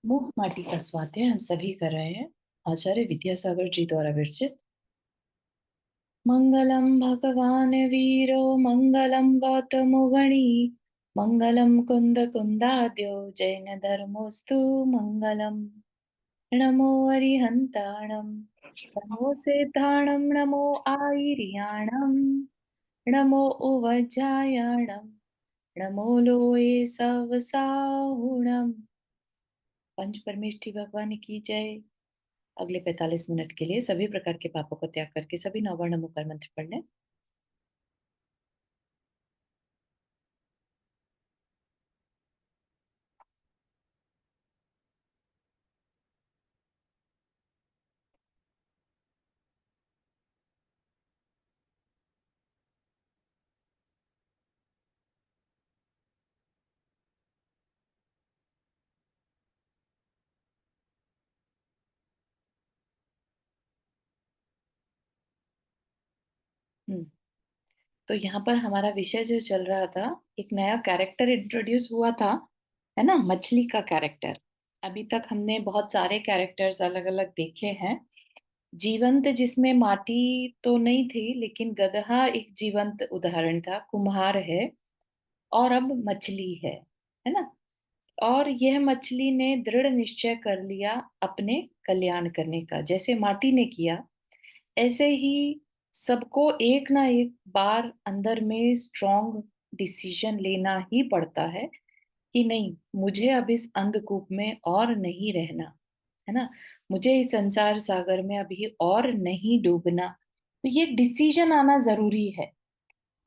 मूक माटी का स्वाध्याय हम सभी कर रहे हैं। आचार्य विद्यासागर जी द्वारा विरचित। मंगलम भगवान वीरो मंगलम गौतमो गणी मंगलम कुंद कुंदाद्यो जैन धर्मोस्तु मंगलम। नमो अरिहंताणम नमो सिद्धाणम नमो आयर्याणम नमो उवज्जायाणम नमो लोये सवसाहुणम। पंच परमेष्ठी भगवान की जय। अगले 45 मिनट के लिए सभी प्रकार के पापों को त्याग करके सभी नवर्ण मुकर मंत्र पढ़ने। हम्म तो यहाँ पर हमारा विषय जो चल रहा था, एक नया कैरेक्टर इंट्रोड्यूस हुआ था, है ना, मछली का कैरेक्टर। अभी तक हमने बहुत सारे कैरेक्टर्स अलग अलग देखे हैं। जीवंत जिसमें माटी तो नहीं थी, लेकिन गदहा एक जीवंत उदाहरण था, कुम्हार है, और अब मछली है ना। और यह मछली ने दृढ़ निश्चय कर लिया अपने कल्याण करने का, जैसे माटी ने किया। ऐसे ही सबको एक ना एक बार अंदर में स्ट्रॉन्ग डिसीजन लेना ही पड़ता है कि नहीं, मुझे अब इस अंधकूप में और नहीं रहना, है ना। मुझे इस संसार सागर में अभी और नहीं डूबना। तो ये डिसीजन आना जरूरी है।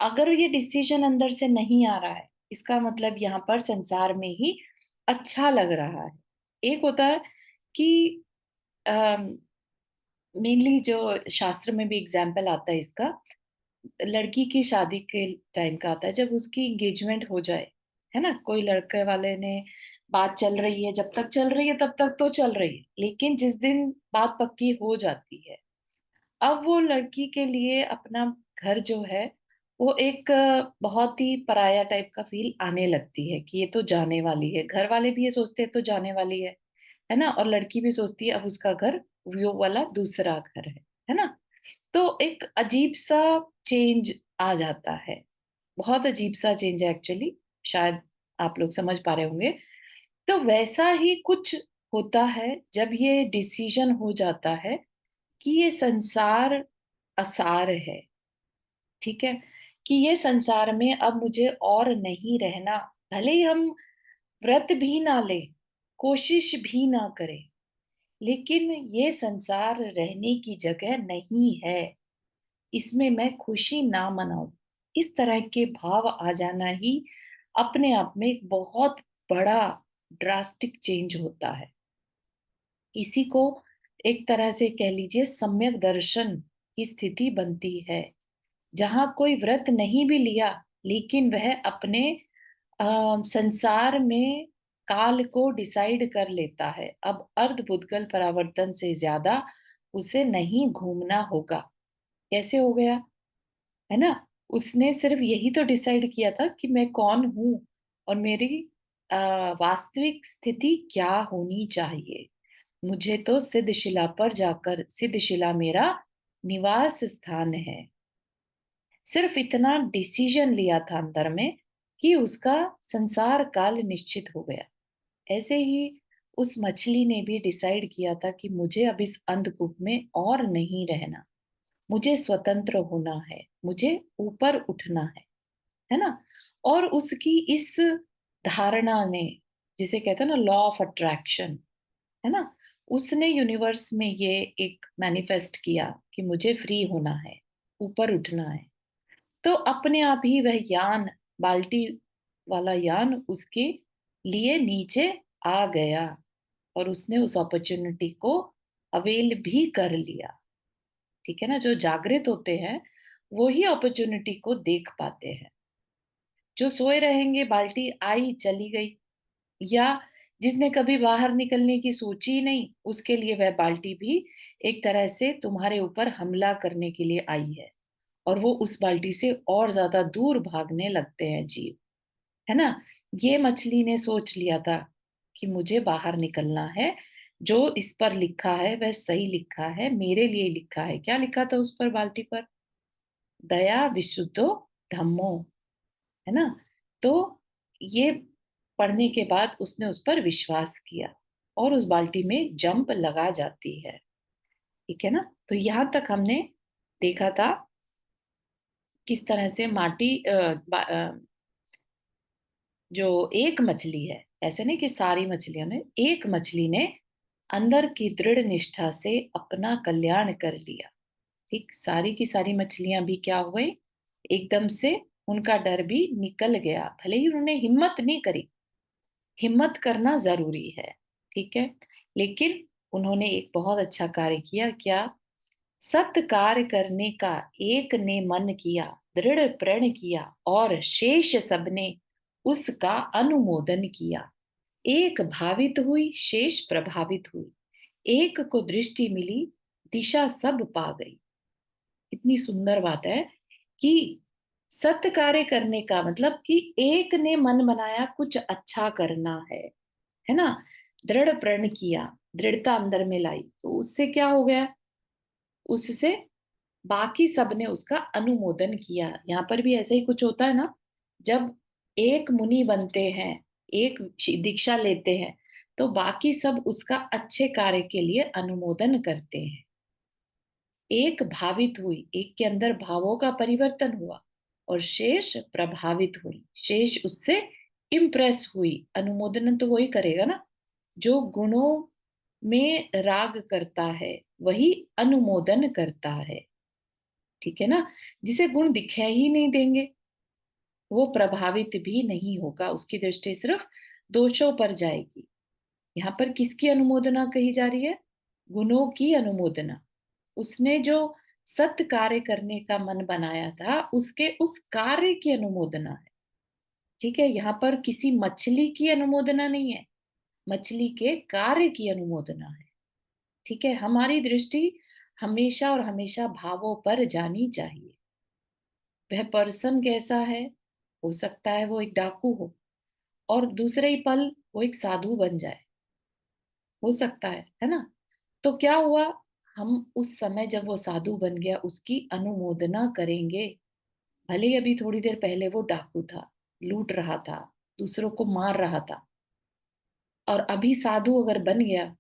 अगर ये डिसीजन अंदर से नहीं आ रहा है, इसका मतलब यहाँ पर संसार में ही अच्छा लग रहा है। एक होता है कि मेनली जो शास्त्र में भी एग्जाम्पल आता है इसका, लड़की की शादी के टाइम का आता है, जब उसकी एंगेजमेंट हो जाए, है ना। कोई लड़के वाले ने बात चल रही है, जब तक चल रही है तब तक तो चल रही है, लेकिन जिस दिन बात पक्की हो जाती है, अब वो लड़की के लिए अपना घर जो है, वो एक बहुत ही पराया टाइप का फील आने लगती है कि ये तो जाने वाली है। घर वाले भी ये सोचते हैं तो जाने वाली है ना। और लड़की भी सोचती है अब उसका घर वो वाला दूसरा घर है ना। तो एक अजीब सा चेंज आ जाता है। बहुत अजीब सा चेंज है एक्चुअली। शायद आप लोग समझ पा रहे होंगे। तो वैसा ही कुछ होता है जब ये डिसीजन हो जाता है कि ये संसार असार है, ठीक है, कि ये संसार में अब मुझे और नहीं रहना। भले ही हम व्रत भी ना ले, कोशिश भी ना करें, लेकिन ये संसार रहने की जगह नहीं है, इसमें मैं खुशी ना मनाऊं। इस तरह के भाव आ जाना ही अपने आप में एक बहुत बड़ा ड्रास्टिक चेंज होता है। इसी को एक तरह से कह लीजिए सम्यक दर्शन की स्थिति बनती है, जहां कोई व्रत नहीं भी लिया, लेकिन वह अपने संसार में काल को डिसाइड कर लेता है, अब अर्ध बुद्गल परावर्तन से ज्यादा उसे नहीं घूमना होगा। कैसे हो गया, है ना। उसने सिर्फ यही तो डिसाइड किया था कि मैं कौन हूं और मेरी वास्तविक स्थिति क्या होनी चाहिए। मुझे तो सिद्धशिला पर जाकर, सिद्धशिला मेरा निवास स्थान है। सिर्फ इतना डिसीजन लिया था अंदर में कि उसका संसार काल निश्चित हो गया। ऐसे ही उस मछली ने भी डिसाइड किया था कि मुझे अब इस अंधकूप में और नहीं रहना, मुझे स्वतंत्र होना है, मुझे ऊपर उठना है ना। और उसकी इस धारणा ने, जिसे कहते हैं ना लॉ ऑफ अट्रैक्शन, है ना, उसने यूनिवर्स में ये एक मैनिफेस्ट किया कि मुझे फ्री होना है, ऊपर उठना है। तो अपने आप ही वह यान, बाल्टी वाला यान उसके लिए नीचे आ गया, और उसने उस अपॉर्चुनिटी को अवेल भी कर लिया। ठीक है ना। जो जागृत होते हैं वो ही अपॉर्चुनिटी को देख पाते हैं। जो सोए रहेंगे, बाल्टी आई चली गई, या जिसने कभी बाहर निकलने की सोची ही नहीं, उसके लिए वह बाल्टी भी एक तरह से तुम्हारे ऊपर हमला करने के लिए आई है, और वो उस बाल्टी से और ज्यादा दूर भागने लगते हैं जीव, है ना। ये मछली ने सोच लिया था कि मुझे बाहर निकलना है, जो इस पर लिखा है वह सही लिखा है, मेरे लिए लिखा है। क्या लिखा था उस पर, बाल्टी पर? दया विशुद्धो धम्मो, है ना? तो ये पढ़ने के बाद उसने उस पर विश्वास किया और उस बाल्टी में जंप लगा जाती है। ठीक है ना? तो यहाँ तक हमने देखा था किस तरह से जो एक मछली है, ऐसे नहीं कि सारी मछलियों ने, एक मछली ने अंदर की दृढ़ निष्ठा से अपना कल्याण कर लिया। ठीक, सारी की सारी मछलियां भी क्या हो गई, एकदम से उनका डर भी निकल गया, भले ही उन्होंने हिम्मत नहीं करी। हिम्मत करना जरूरी है, ठीक है, लेकिन उन्होंने एक बहुत अच्छा कार्य किया। क्या? सत्य कार्य करने का एक ने मन किया, दृढ़ प्रण किया, और शेष सबने उसका अनुमोदन किया। एक भावित हुई, शेष प्रभावित हुई। एक को दृष्टि मिली, दिशा सब पा गई। इतनी सुंदर बात है कि सत्य कार्य करने का मतलब कि एक ने मन बनाया कुछ अच्छा करना है ना? दृढ़ प्रण किया, दृढ़ता अंदर में लाई, तो उससे क्या हो गया? उससे बाकी सब ने उसका अनुमोदन किया। यहाँ पर भी ऐसे ही कुछ होता है ना, जब एक मुनि बनते हैं, एक दीक्षा लेते हैं, तो बाकी सब उसका अच्छे कार्य के लिए अनुमोदन करते हैं। एक भावित हुई, एक के अंदर भावों का परिवर्तन हुआ, और शेष प्रभावित हुई, शेष उससे इम्प्रेस हुई। अनुमोदन तो वही करेगा ना, जो गुणों में राग करता है वही अनुमोदन करता है। ठीक है ना? जिसे गुण दिखाई ही नहीं देंगे वो प्रभावित भी नहीं होगा, उसकी दृष्टि सिर्फ दोषों पर जाएगी। यहाँ पर किसकी अनुमोदना कही जा रही है? गुणों की अनुमोदना। उसने जो सत्य कार्य करने का मन बनाया था, उसके उस कार्य की अनुमोदना है। ठीक है, यहाँ पर किसी मछली की अनुमोदना नहीं है, मछली के कार्य की अनुमोदना है। ठीक है, हमारी दृष्टि हमेशा और हमेशा भावों पर जानी चाहिए। वह पर्सन कैसा है? हो सकता है वो एक डाकू हो और दूसरे ही पल वो एक साधु बन जाए, हो सकता है ना? तो क्या हुआ? हम उस समय जब वो साधु बन गया उसकी अनुमोदना करेंगे। भले ही अभी थोड़ी देर पहले वो डाकू था, लूट रहा था, दूसरों को मार रहा था, और अभी साधु अगर बन गया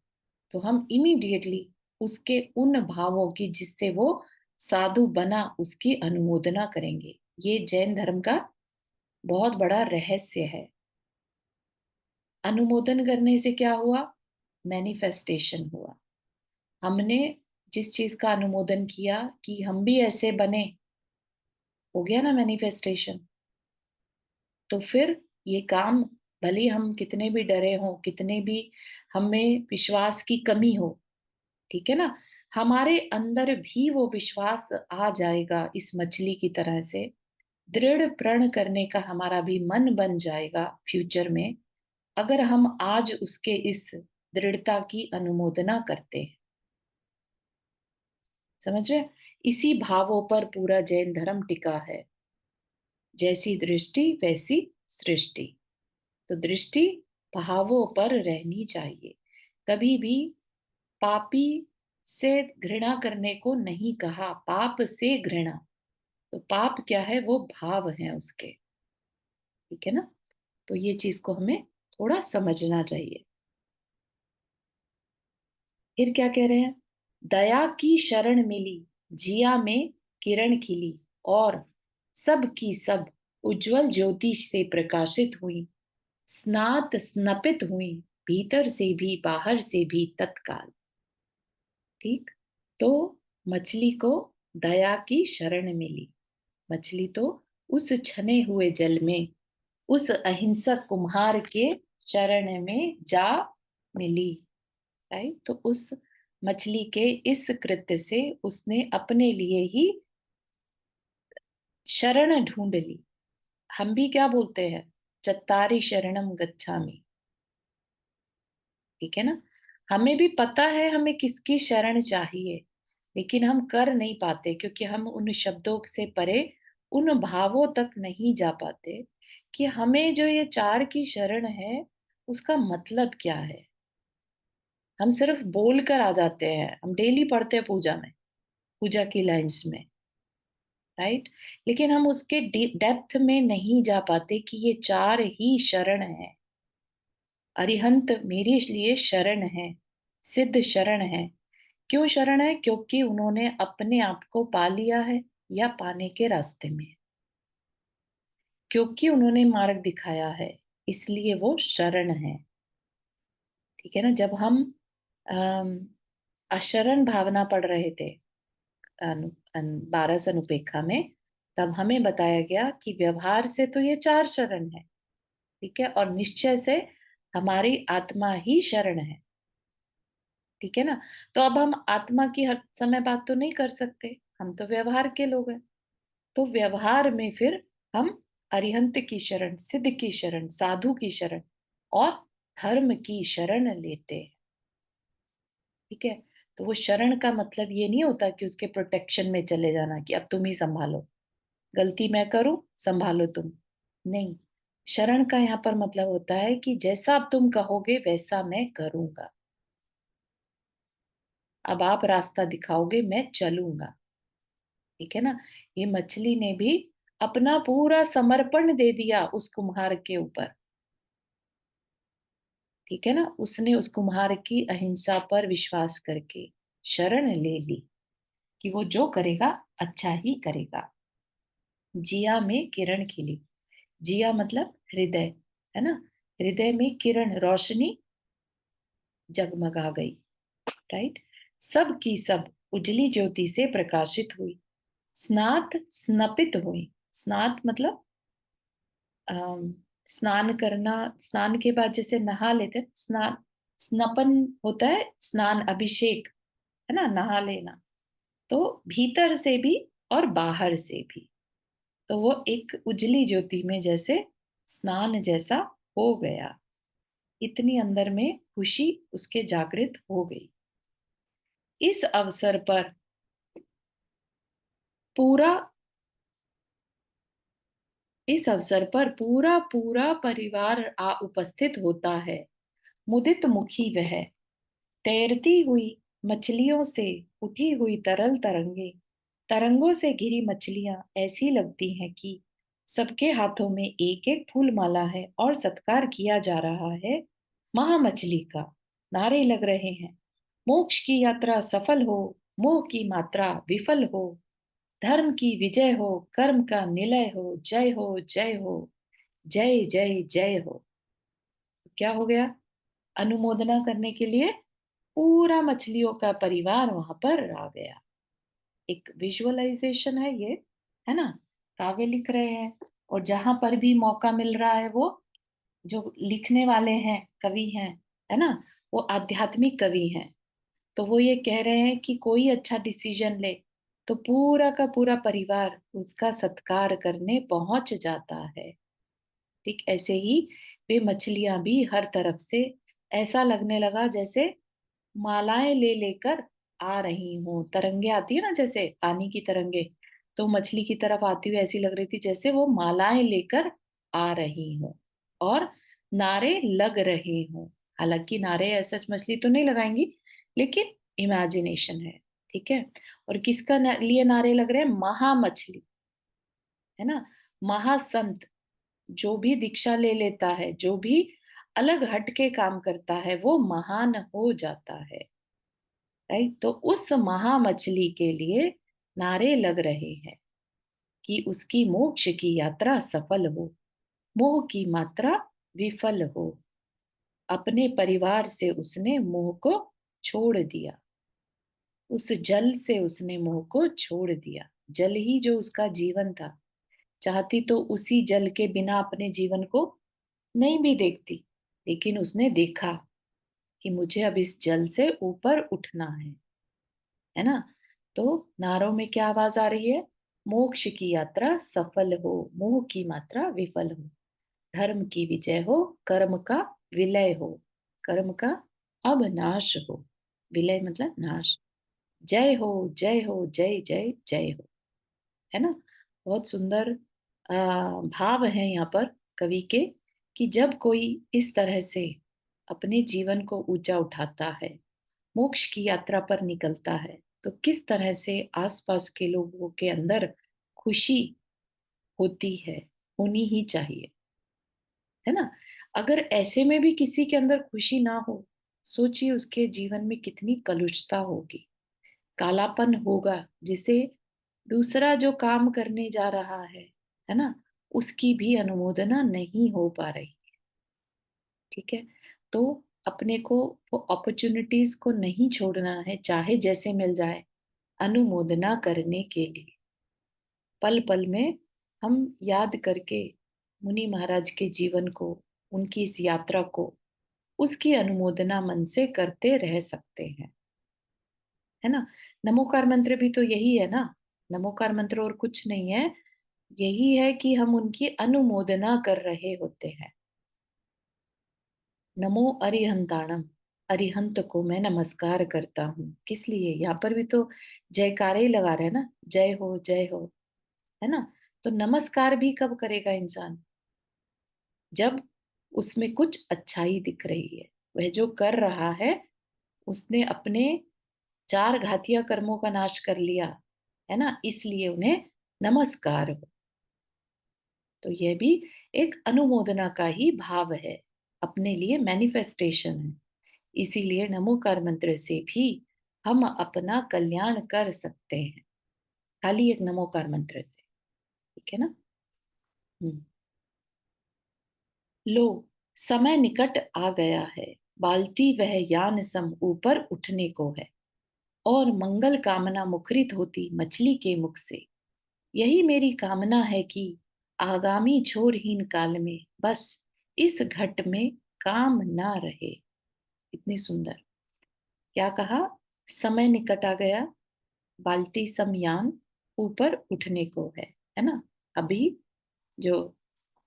तो हम इमीडिएटली उसके उन भावों की जिससे वो साधु बना उसकी अनुमोदना करेंगे। ये जैन धर्म का बहुत बड़ा रहस्य है। अनुमोदन करने से क्या हुआ? मैनिफेस्टेशन हुआ। हमने जिस चीज का अनुमोदन किया कि हम भी ऐसे बने, हो गया ना मैनिफेस्टेशन। तो फिर ये काम, भले ही हम कितने भी डरे हों, कितने भी हमें विश्वास की कमी हो, ठीक है ना, हमारे अंदर भी वो विश्वास आ जाएगा इस मछली की तरह से। दृढ़ प्रण करने का हमारा भी मन बन जाएगा फ्यूचर में, अगर हम आज उसके इस दृढ़ता की अनुमोदना करते हैं। समझ रहे? इसी भावों पर पूरा जैन धर्म टिका है। जैसी दृष्टि वैसी सृष्टि। तो दृष्टि भावों पर रहनी चाहिए। कभी भी पापी से घृणा करने को नहीं कहा, पाप से घृणा। तो पाप क्या है? वो भाव है उसके। ठीक है ना? तो ये चीज को हमें थोड़ा समझना चाहिए। फिर क्या कह रहे हैं? दया की शरण मिली, जिया में किरण खिली, और सब की सब उज्जवल ज्योति से प्रकाशित हुई, स्नात स्नपित हुई, भीतर से भी बाहर से भी तत्काल। ठीक, तो मछली को दया की शरण मिली। मछली तो उस छने हुए जल में उस अहिंसक कुम्हार के शरण में जा मिली। राइट? तो उस मछली के इस कृत्य से उसने अपने लिए ही शरण ढूंढ ली। हम भी क्या बोलते हैं? चत्तारी शरणम गच्छामि। ठीक है ना? हमें भी पता है हमें किसकी शरण चाहिए, लेकिन हम कर नहीं पाते क्योंकि हम उन शब्दों से परे उन भावों तक नहीं जा पाते कि हमें जो ये चार की शरण है उसका मतलब क्या है? हम सिर्फ बोल कर आ जाते हैं, हम डेली पढ़ते हैं पूजा में, पूजा की लाइन्स में, राइट? लेकिन हम उसके डेप्थ में नहीं जा पाते कि ये 4 ही शरण हैं। अरिहंत मेरे लिए शरण है, सिद्ध शरण है। क्यों शरण है? क्योंकि उन्होंने अपने आप को पा लिया है या पाने के रास्ते में है। क्योंकि उन्होंने मार्ग दिखाया है, इसलिए वो शरण है। ठीक है ना? जब हम अम, अशरण भावना पढ़ रहे थे 12 अनुपेक्षा में, तब हमें बताया गया कि व्यवहार से तो ये 4 शरण है, ठीक है? और निश्चय से हमारी आत्मा ही शरण है, ठीक है ना? तो अब हम आत्मा की हर समय बात तो नहीं कर सकते, हम तो व्यवहार के लोग हैं। तो व्यवहार में फिर हम अरिहंत की शरण, सिद्ध की शरण, साधु की शरण और धर्म की शरण लेते हैं, ठीक है? तो वो शरण का मतलब ये नहीं होता कि उसके प्रोटेक्शन में चले जाना कि अब तुम ही संभालो, गलती मैं करूं, संभालो तुम। नहीं, शरण का यहाँ पर मतलब होता है कि जैसा अब तुम कहोगे वैसा मैं करूंगा। अब आप रास्ता दिखाओगे, मैं चलूंगा, ठीक है ना? ये मछली ने भी अपना पूरा समर्पण दे दिया उस कुम्हार के ऊपर, ठीक है ना? उसने उस कुम्हार की अहिंसा पर विश्वास करके शरण ले ली कि वो जो करेगा अच्छा ही करेगा। जिया में किरण खिली। जिया मतलब हृदय, है ना? हृदय में किरण, रोशनी जगमगा गई, राइट? सब की सब उजली ज्योति से प्रकाशित हुई। स्नात स्नपित हुई। स्नात मतलब अम, स्नान करना। स्नान के बाद जैसे नहा लेते हैं, स्नान, स्नपन होता है, स्नान, अभिषेक, है ना, नहा लेना। तो भीतर से भी और बाहर से भी, तो वो एक उजली ज्योति में जैसे स्नान जैसा हो गया। इतनी अंदर में खुशी उसके जागृत हो गई। इस अवसर पर पूरा इस अवसर पर पूरा पूरा परिवार आ उपस्थित होता है। मुदित मुखी वह, तैरती हुई मछलियों से उठी हुई तरल तरंगे, तरंगों से घिरी मछलियां ऐसी लगती हैं कि सबके हाथों में एक एक फूल माला है और सत्कार किया जा रहा है महामछली का। नारे लग रहे हैं, मोक्ष की यात्रा सफल हो, मोह की मात्रा विफल हो, धर्म की विजय हो, कर्म का निलय हो, जय हो, जय हो, जय जय जय हो। क्या हो गया? अनुमोदना करने के लिए पूरा मछलियों का परिवार वहां पर आ गया। एक विजुअलाइजेशन है ये, है ना? काव्य लिख रहे हैं और जहां पर भी मौका मिल रहा है, वो जो लिखने वाले हैं, कवि हैं, है ना, वो आध्यात्मिक कवि हैं। तो वो ये कह रहे हैं कि कोई अच्छा डिसीजन ले तो पूरा का पूरा परिवार उसका सत्कार करने पहुंच जाता है। ठीक ऐसे ही वे मछलियां भी हर तरफ से ऐसा लगने लगा जैसे मालाएं ले लेकर आ रही हूँ। तरंगे आती है ना, जैसे पानी की तरंगे, तो मछली की तरफ आती हुई ऐसी लग रही थी जैसे वो मालाएं लेकर आ रही हूँ और नारे लग रहे हूँ। हालांकि नारे ऐसा मछली तो नहीं लगाएंगी, लेकिन इमेजिनेशन है, ठीक है? और किसका लिए नारे लग रहे हैं? महा मछली, है ना? महासंत, जो भी दीक्षा ले लेता है, जो भी अलग हट के काम करता है, वो महान हो जाता है, राइट? तो उस महा मछली के लिए नारे लग रहे हैं कि उसकी मोक्ष की यात्रा सफल हो, मोह की मात्रा विफल हो। अपने परिवार से उसने मोह को छोड़ दिया, उस जल से उसने मोह को छोड़ दिया। जल ही जो उसका जीवन था। चाहती तो उसी जल के बिना अपने जीवन को नहीं भी देखती, लेकिन उसने देखा कि मुझे अब इस जल से ऊपर उठना है ना? तो नारों में क्या आवाज आ रही है? मोक्ष की यात्रा सफल हो, मोह की मात्रा विफल हो, धर्म की विजय हो, कर्म का विलय हो, कर्म का अब नाश हो। विलय मतलब नाश। जय हो, जय हो, जय जय जय हो, है ना? बहुत सुंदर भाव है यहाँ पर कवि के, कि जब कोई इस तरह से अपने जीवन को ऊंचा उठाता है, मोक्ष की यात्रा पर निकलता है, तो किस तरह से आसपास के लोगों के अंदर खुशी होती है, होनी ही चाहिए, है ना? अगर ऐसे में भी किसी के अंदर खुशी ना हो, सोचिए उसके जीवन में कितनी कलुषता होगी, कालापन होगा, जिसे दूसरा जो काम करने जा रहा है ना? उसकी भी अनुमोदना नहीं हो पा रही, ठीक है? तो अपने को वो अपॉर्च्युनिटीज़ को नहीं छोड़ना है, चाहे जैसे मिल जाए, अनुमोदना करने के लिए। पल-पल में हम याद करके मुनि महाराज के जीवन को, उनकी इस यात्रा को, उसकी अनुमोदना मन से करते रह सकते हैं, है ना? नमोकार मंत्र भी तो यही है ना? नमोकार मंत्र और कुछ नहीं है, यही है कि हम उनकी अनुमोदना कर रहे होते हैं। नमो अरिहंताणम, अरिहंत को मैं नमस्कार करता हूँ। किस लिए? यहाँ पर भी तो जयकारे ही लगा रहे हैं ना, जय हो, है ना? तो नमस्कार भी कब करेगा इंसान? जब उसमें कुछ अच्छाई दिख रही है। वह जो कर रहा है, उसने अपने 4 घातिया कर्मों का नाश कर लिया, है ना? इसलिए उन्हें नमस्कार हो। तो यह भी एक अनुमोदना का ही भाव है, अपने लिए मैनिफेस्टेशन है। इसीलिए नमोकार मंत्र से भी हम अपना कल्याण कर सकते हैं, खाली एक नमोकार मंत्र से, ठीक है ना? हम्म। लो, समय निकट आ गया है, बाल्टी वह यान सम ऊपर उठने को है, और मंगल कामना मुखरित होती मछली के मुख से। यही मेरी कामना है कि आगामी छोरहीन काल में बस इस घट में काम ना रहे। इतनी सुंदर, क्या कहा? समय निकट आ गया, बाल्टी समयान ऊपर उठने को है ना? अभी जो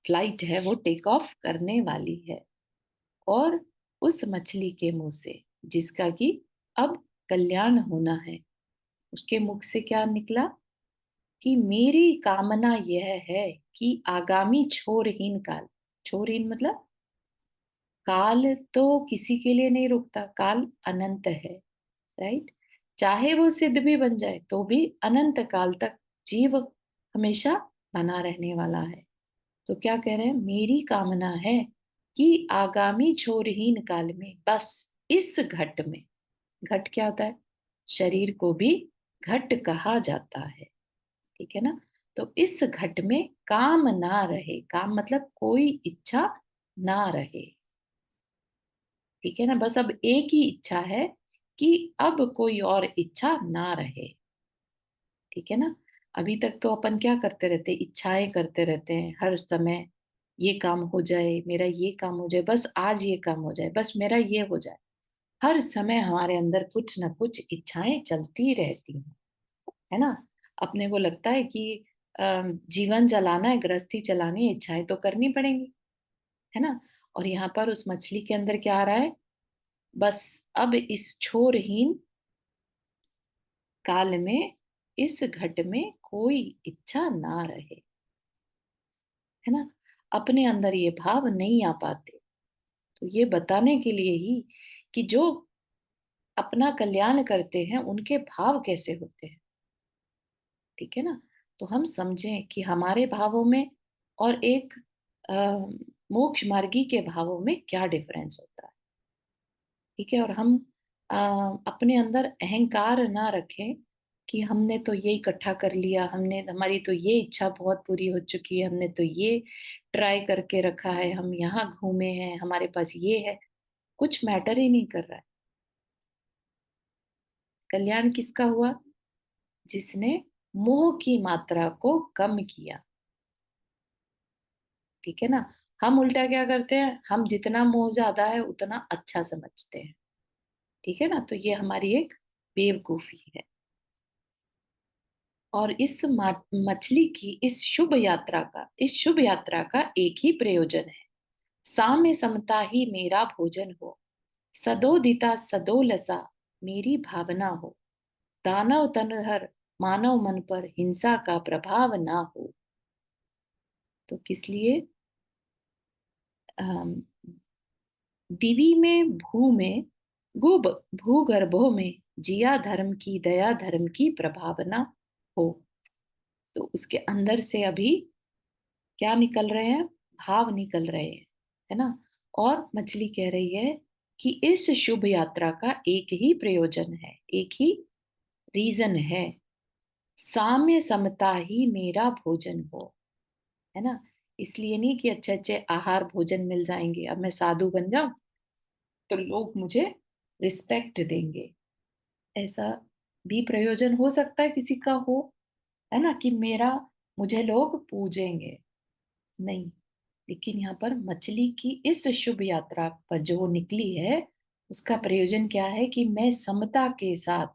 फ्लाइट है वो टेक ऑफ करने वाली है, और उस मछली के मुंह से, जिसका कि अब कल्याण होना है, उसके मुख से क्या निकला कि मेरी कामना यह है कि आगामी छोरहीन काल, छोरहीन मतलब काल तो किसी के लिए नहीं रुकता, काल अनंत है, राइट? चाहे वो सिद्ध भी बन जाए तो भी अनंत काल तक जीव हमेशा बना रहने वाला है। तो क्या कह रहे हैं? मेरी कामना है कि आगामी छोरहीन काल में बस इस घट में, घट क्या होता है? शरीर को भी घट कहा जाता है, ठीक है ना? तो इस घट में काम ना रहे, काम मतलब कोई इच्छा ना रहे, ठीक है ना? बस अब एक ही इच्छा है कि अब कोई और इच्छा ना रहे, ठीक है ना? अभी तक तो अपन क्या करते रहते, इच्छाएं करते रहते हैं हर समय, ये काम हो जाए, मेरा ये काम हो जाए, बस आज ये काम हो जाए, बस मेरा ये हो जाए। हर समय हमारे अंदर कुछ ना कुछ इच्छाएं चलती रहती हैं, है ना? अपने को लगता है कि जीवन चलाना है, गृहस्थी चलानी है, इच्छाएं तो करनी पड़ेंगी, है ना? और यहाँ पर उस मछली के अंदर क्या आ रहा है? बस अब इस छोरहीन काल में, इस घट में कोई इच्छा ना रहे, है ना? अपने अंदर ये भाव नहीं आ पाते, तो ये बताने के लिए ही कि जो अपना कल्याण करते हैं उनके भाव कैसे होते हैं, ठीक है ना? तो हम समझें कि हमारे भावों में और एक अ, मोक्ष मार्गी के भावों में क्या डिफरेंस होता है, ठीक है? और हम अ, अपने अंदर अहंकार ना रखें कि हमने तो ये इकट्ठा कर लिया, हमने, हमारी तो ये इच्छा बहुत पूरी हो चुकी है, हमने तो ये ट्राई करके रखा है, हम यहाँ घूमे हैं, हमारे पास ये है। कुछ मैटर ही नहीं कर रहा है। कल्याण किसका हुआ? जिसने मोह की मात्रा को कम किया, ठीक है ना? हम उल्टा क्या करते हैं? हम जितना मोह ज्यादा है उतना अच्छा समझते हैं, ठीक है ना? तो ये हमारी एक बेवकूफी है। और इस मछली की इस शुभ यात्रा का एक ही प्रयोजन है, साम्य समता ही मेरा भोजन हो, सदोदिता सदोलसा मेरी भावना हो, दानव तनहर मानव मन पर हिंसा का प्रभाव ना हो। तो किस लिए? अम, दिवी में भू में गुब भूगर्भों में जिया धर्म की दया धर्म की प्रभावना हो। तो उसके अंदर से अभी क्या निकल रहे हैं? भाव निकल रहे हैं, है ना। और मछली कह रही है कि इस शुभ यात्रा का एक ही प्रयोजन है, एक ही रीजन है, साम्य समता ही मेरा भोजन हो, है ना। इसलिए नहीं कि अच्छे अच्छे आहार भोजन मिल जाएंगे, अब मैं साधु बन जाऊं तो लोग मुझे रिस्पेक्ट देंगे, ऐसा भी प्रयोजन हो सकता है किसी का हो, है ना, कि मेरा मुझे लोग पूजेंगे। नहीं, लेकिन यहाँ पर मछली की इस शुभ यात्रा पर जो वो निकली है, उसका प्रयोजन क्या है कि मैं समता के साथ,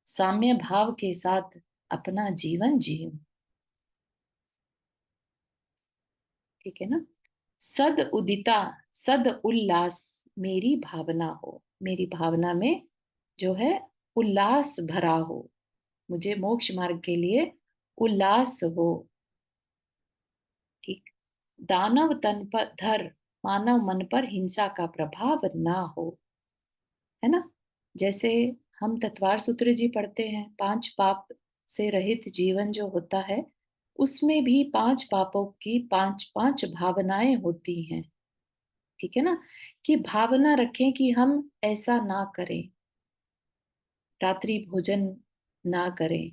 साम्य भाव के साथ अपना जीवन जीऊं। ठीक है ना। सद उदिता, सद उल्लास मेरी भावना हो, मेरी भावना में जो है उल्लास भरा हो, मुझे मोक्ष मार्ग के लिए उल्लास हो। ठीक। दानव तन पर धर, मानव मन पर हिंसा का प्रभाव ना हो, है ना। जैसे हम तत्वार सूत्र जी पढ़ते हैं, पांच पाप से रहित जीवन जो होता है, उसमें भी पांच पापों की पांच पांच भावनाएं होती हैं। ठीक है ना, कि भावना रखें कि हम ऐसा ना करें, रात्रि भोजन ना करें,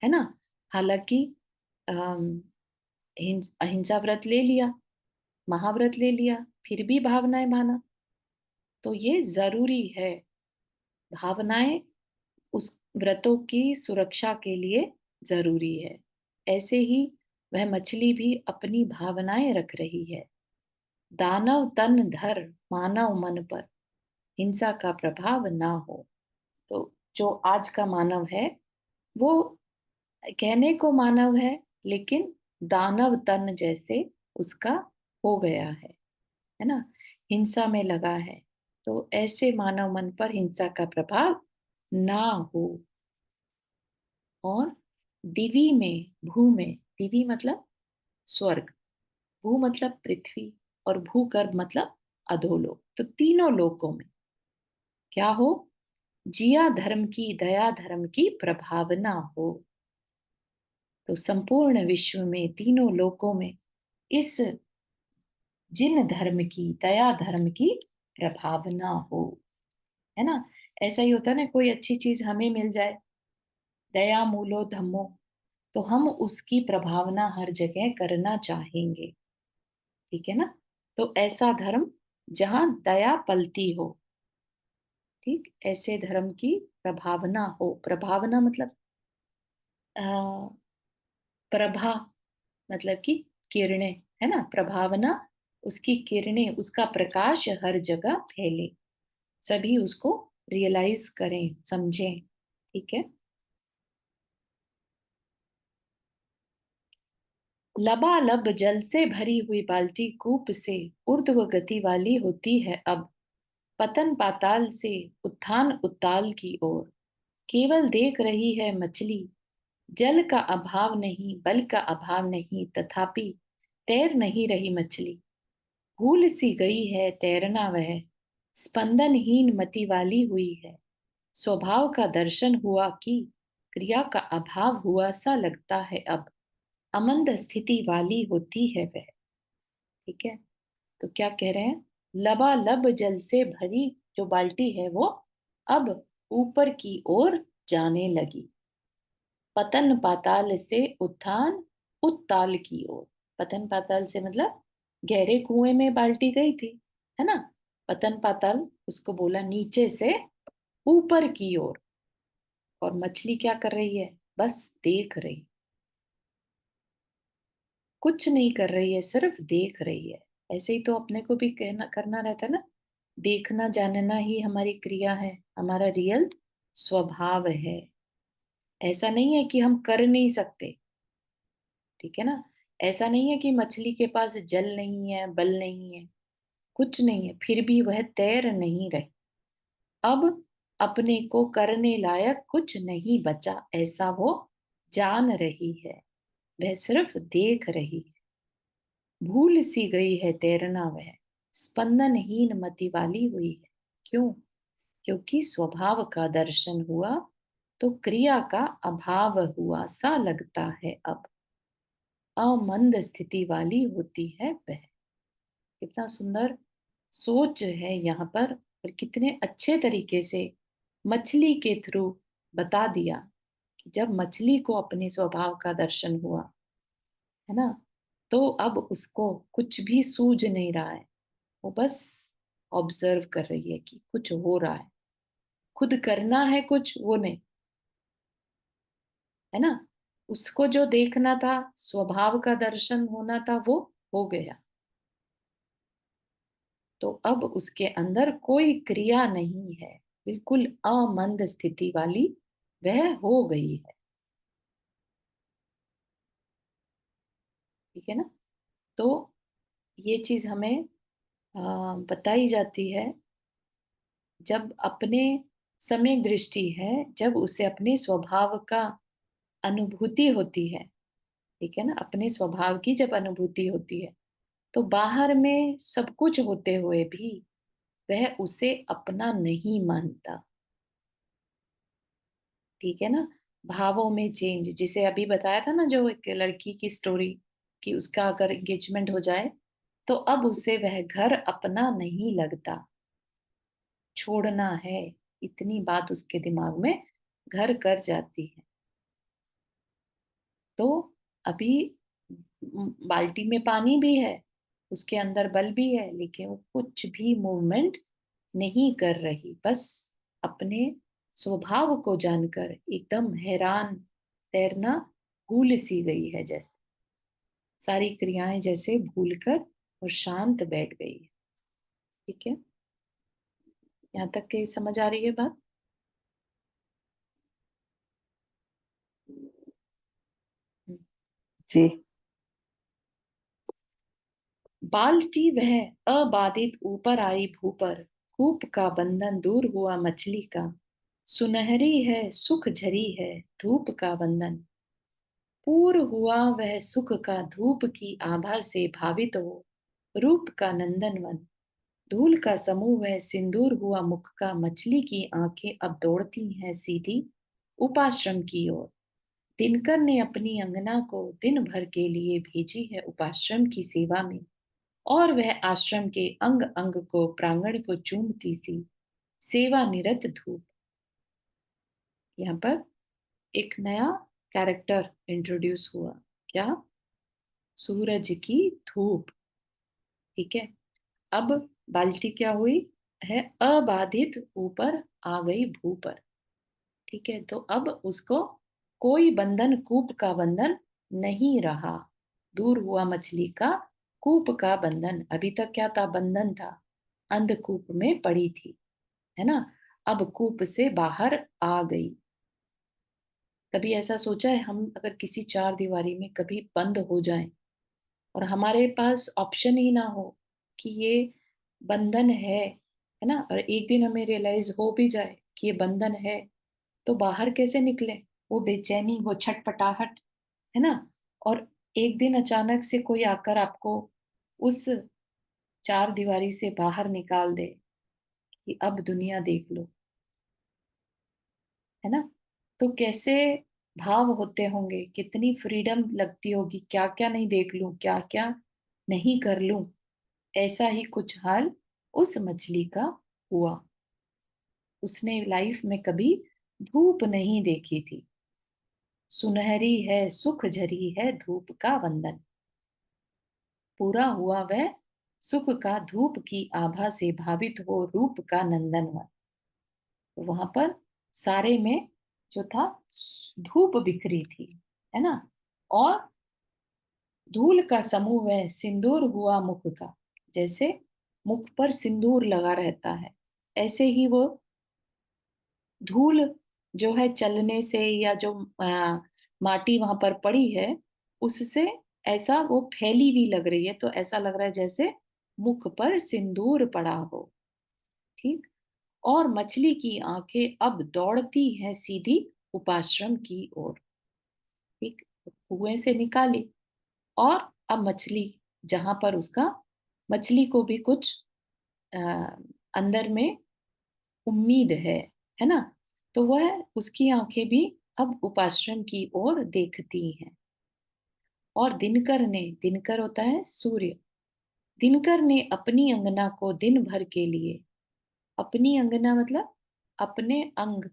है ना। हालांकि अम, अहिंसा व्रत ले लिया, महाव्रत ले लिया, फिर भी भावनाएं माना, तो ये जरूरी है। भावनाएं उस व्रतों की सुरक्षा के लिए जरूरी है। ऐसे ही वह मछली भी अपनी भावनाएं रख रही है। दानव तन धर, मानव मन पर हिंसा का प्रभाव ना हो। तो जो आज का मानव है, वो कहने को मानव है, लेकिन दानव तन जैसे उसका हो गया है ना, हिंसा में लगा है। तो ऐसे मानव मन पर हिंसा का प्रभाव ना हो। और दिवी में भू में, दिवी मतलब स्वर्ग, भू मतलब पृथ्वी, और भूगर्भ मतलब अधोलोक, तो तीनों लोकों में क्या हो? जिया धर्म की दया धर्म की प्रभावना हो। तो संपूर्ण विश्व में, तीनों लोकों में इस जिन धर्म की, दया धर्म की प्रभावना हो, है ना। ऐसा ही होता है ना, कोई अच्छी चीज हमें मिल जाए, दया मूलो धम्मो, तो हम उसकी प्रभावना हर जगह करना चाहेंगे। ठीक है ना। तो ऐसा धर्म जहां दया पलती हो, ठीक, ऐसे धर्म की प्रभावना हो। प्रभावना मतलब प्रभा मतलब कि किरणें, है ना। प्रभावना, उसकी किरणें, उसका प्रकाश हर जगह फैले, सभी उसको रियलाइज करें, समझें। ठीक है। लबालब जल से भरी हुई बाल्टी कूप से ऊर्ध्व गति वाली होती है अब, पतन पाताल से उत्थान उत्ताल की ओर। केवल देख रही है मछली, जल का अभाव नहीं, बल का अभाव नहीं, तथापि तैर नहीं रही मछली। भूल सी गई है तैरना वह, स्पंदनहीन मति वाली हुई है। स्वभाव का दर्शन हुआ कि क्रिया का अभाव हुआ सा लगता है अब, अमंद स्थिति वाली होती है वह। ठीक है। तो क्या कह रहे हैं? लबालब जल से भरी जो बाल्टी है वो अब ऊपर की ओर जाने लगी, पतन पाताल से उत्थान उत्ताल की ओर। पतन पाताल से मतलब गहरे कुएं में बाल्टी गई थी, है ना। पतन पाताल उसको बोला नीचे से ऊपर की ओर। और मछली क्या कर रही है? बस देख रही, कुछ नहीं कर रही है, सिर्फ देख रही है। ऐसे ही तो अपने को भी कहना करना रहता है ना, देखना जानना ही हमारी क्रिया है, हमारा रियल स्वभाव है। ऐसा नहीं है कि हम कर नहीं सकते। ठीक है ना। ऐसा नहीं है कि मछली के पास जल नहीं है, बल नहीं है, कुछ नहीं है, फिर भी वह तैर नहीं रही। अब अपने को करने लायक कुछ नहीं बचा, ऐसा वो जान रही है, वह सिर्फ देख रही है। भूल सी गई है तैरना वह, स्पंदनहीन मति वाली हुई है। क्यों? क्योंकि स्वभाव का दर्शन हुआ तो क्रिया का अभाव हुआ सा लगता है अब। अमंद स्थिति वाली होती है वह। कितना सुंदर सोच है यहाँ पर, और कितने अच्छे तरीके से मछली के थ्रू बता दिया कि जब मछली को अपने स्वभाव का दर्शन हुआ, है ना, तो अब उसको कुछ भी सूझ नहीं रहा है। वो बस ऑब्जर्व कर रही है कि कुछ हो रहा है, खुद करना है कुछ वो नहीं, है ना। उसको जो देखना था, स्वभाव का दर्शन होना था, वो हो गया। तो अब उसके अंदर कोई क्रिया नहीं है, बिल्कुल अमंद स्थिति वाली वह हो गई है। ठीक है ना। तो ये चीज हमें बताई जाती है जब अपने सम्यक दृष्टि है, जब उसे अपने स्वभाव का अनुभूति होती है। ठीक है ना, अपने स्वभाव की जब अनुभूति होती है तो बाहर में सब कुछ होते हुए भी वह उसे अपना नहीं मानता। ठीक है ना। भावों में चेंज, जिसे अभी बताया था ना, जो एक लड़की की स्टोरी, कि उसका अगर एंगेजमेंट हो जाए तो अब उसे वह घर अपना नहीं लगता, छोड़ना है, इतनी बात उसके दिमाग में घर कर जाती है। तो अभी बाल्टी में पानी भी है, उसके अंदर बल भी है, लेकिन वो कुछ भी मूवमेंट नहीं कर रही, बस अपने स्वभाव को जानकर एकदम हैरान, तैरना भूल सी गई है, जैसे सारी क्रियाएं जैसे भूलकर और शांत बैठ गई है। ठीक है, यहाँ तक के समझ आ रही है बात? जी। बाल्टी वह अबाधित ऊपर आई भू पर, कूप का बंधन दूर हुआ मछली का, सुनहरी है सुख झरी है धूप का बंधन, पूर हुआ वह सुख का धूप की आभा से भावित हो, रूप का नंदन वन, धूल का समूह वह सिंदूर हुआ मुख का, मछली की आंखें अब दौड़ती हैं सीधी उपाश्रम की ओर, दिनकर ने अपनी अंगना को दिन भर के लिए भेजी है उपाश्रम की सेवा में, और वह आश्रम के अंग अंग को प्रांगण को चूमती सी सेवा निरत धूप। यहाँ पर एक नया कैरेक्टर इंट्रोड्यूस हुआ। क्या? सूरज की धूप। ठीक है। अब बाल्टी क्या हुई है? अबाधित ऊपर आ गई भू पर। ठीक है, तो अब उसको कोई बंधन, कूप का बंधन नहीं रहा, दूर हुआ मछली का कूप का बंधन। अभी तक क्या था? बंधन था, अंधकूप में पड़ी थी, है ना। अब कूप से बाहर आ गई। कभी ऐसा सोचा है, हम अगर किसी चार दीवारी में कभी बंद हो जाएं और हमारे पास ऑप्शन ही ना हो कि ये बंधन है ना, और एक दिन हमें रियलाइज हो भी जाए कि ये बंधन है, तो बाहर कैसे निकले? वो बेचैनी, वो छटपटाहट, है ना। और एक दिन अचानक से कोई आकर आपको उस चार दीवारी से बाहर निकाल दे कि अब दुनिया देख लो, है ना, तो कैसे भाव होते होंगे, कितनी फ्रीडम लगती होगी, क्या क्या नहीं देख लूं, क्या क्या नहीं कर लूं। ऐसा ही कुछ हाल उस मछली का हुआ। उसने लाइफ में कभी धूप नहीं देखी थी। सुनहरी है सुख झरी है धूप का वंदन, पूरा हुआ वह सुख का धूप की आभा से भावित हो रूप का नंदनवन। तो वहां पर सारे में जो था, धूप बिखरी थी, है ना, और धूल का समूह है सिंदूर हुआ मुख का, जैसे मुख पर सिंदूर लगा रहता है, ऐसे ही वो धूल जो है चलने से, या जो माटी वहां पर पड़ी है उससे ऐसा वो फैली हुई लग रही है, तो ऐसा लग रहा है जैसे मुख पर सिंदूर पड़ा हो। ठीक। और मछली की आंखें अब दौड़ती हैं सीधी उपाश्रम की ओर। ठीक। कुएं से निकाली, और अब मछली, जहां पर उसका, मछली को भी कुछ अंदर में उम्मीद है ना? तो वह उसकी आंखें भी अब उपाश्रम की ओर देखती हैं। और दिनकर होता है सूर्य, दिनकर ने अपनी अंगना को दिन भर के लिए, अपनी अंगना मतलब अपने अंग,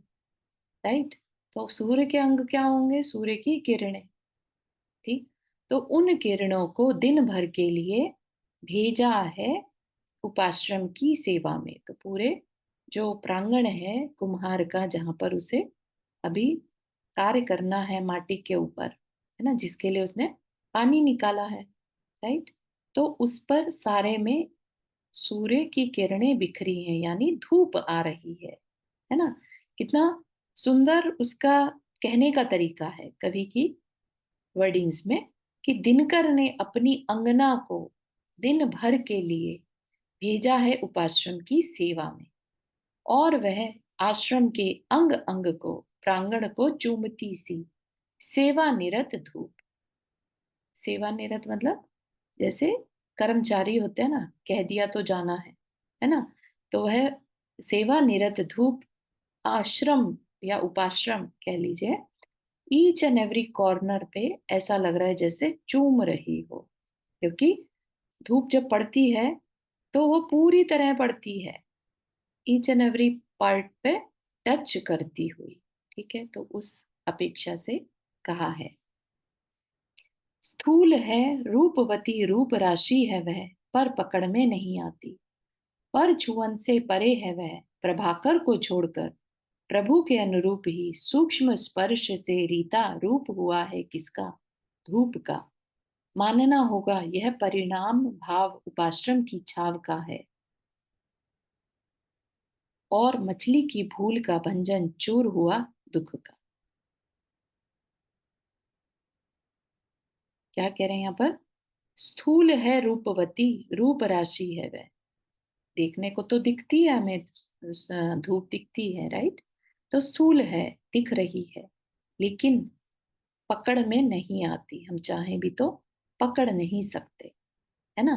राइट? तो सूर्य के अंग क्या होंगे? सूर्य की किरणें, ठीक? तो उन किरणों को दिन भर के लिए भेजा है उपाश्रम की सेवा में। तो पूरे जो प्रांगण है कुम्हार का, जहां पर उसे अभी कार्य करना है माटी के ऊपर, है ना, जिसके लिए उसने पानी निकाला है, राइट? तो उस पर सारे में सूर्य की किरणें बिखरी हैं, यानी धूप आ रही है ना? कितना सुंदर उसका कहने का तरीका है कवि की वर्डिंग्स में, कि दिनकर ने अपनी अंगना को दिन भर के लिए भेजा है उपाश्रम की सेवा में, और वह आश्रम के अंग अंग को, प्रांगण को चूमती सी सेवा निरत धूप। सेवा निरत मतलब जैसे कर्मचारी होते हैं ना, कह दिया तो जाना है ना? तो वह सेवा निरत धूप आश्रम या उपाश्रम कह लीजिए, ईच एंड एवरी कॉर्नर पे ऐसा लग रहा है जैसे चूम रही हो, क्योंकि धूप जब पड़ती है तो वो पूरी तरह पड़ती है, ईच एंड एवरी पार्ट पे टच करती हुई, ठीक है? तो उस अपेक्षा से कहा है। स्थूल है रूपवती, रूप राशि है वह, पर पकड़ में नहीं आती। पर छुअन से परे है वह, प्रभाकर को छोड़कर। प्रभु के अनुरूप ही सूक्ष्म स्पर्श से रीता रूप हुआ है किसका? धूप का। मानना होगा यह परिणाम भाव उपाश्रम की छाव का है। और मछली की भूल का भंजन चूर हुआ दुख का। क्या कह रहे हैं यहाँ पर? स्थूल है रूपवती, रूप राशि है वह। देखने को तो दिखती है हमें, धूप दिखती है, राइट? तो स्थूल है, दिख रही है, लेकिन पकड़ में नहीं आती। हम चाहें भी तो पकड़ नहीं सकते, है ना?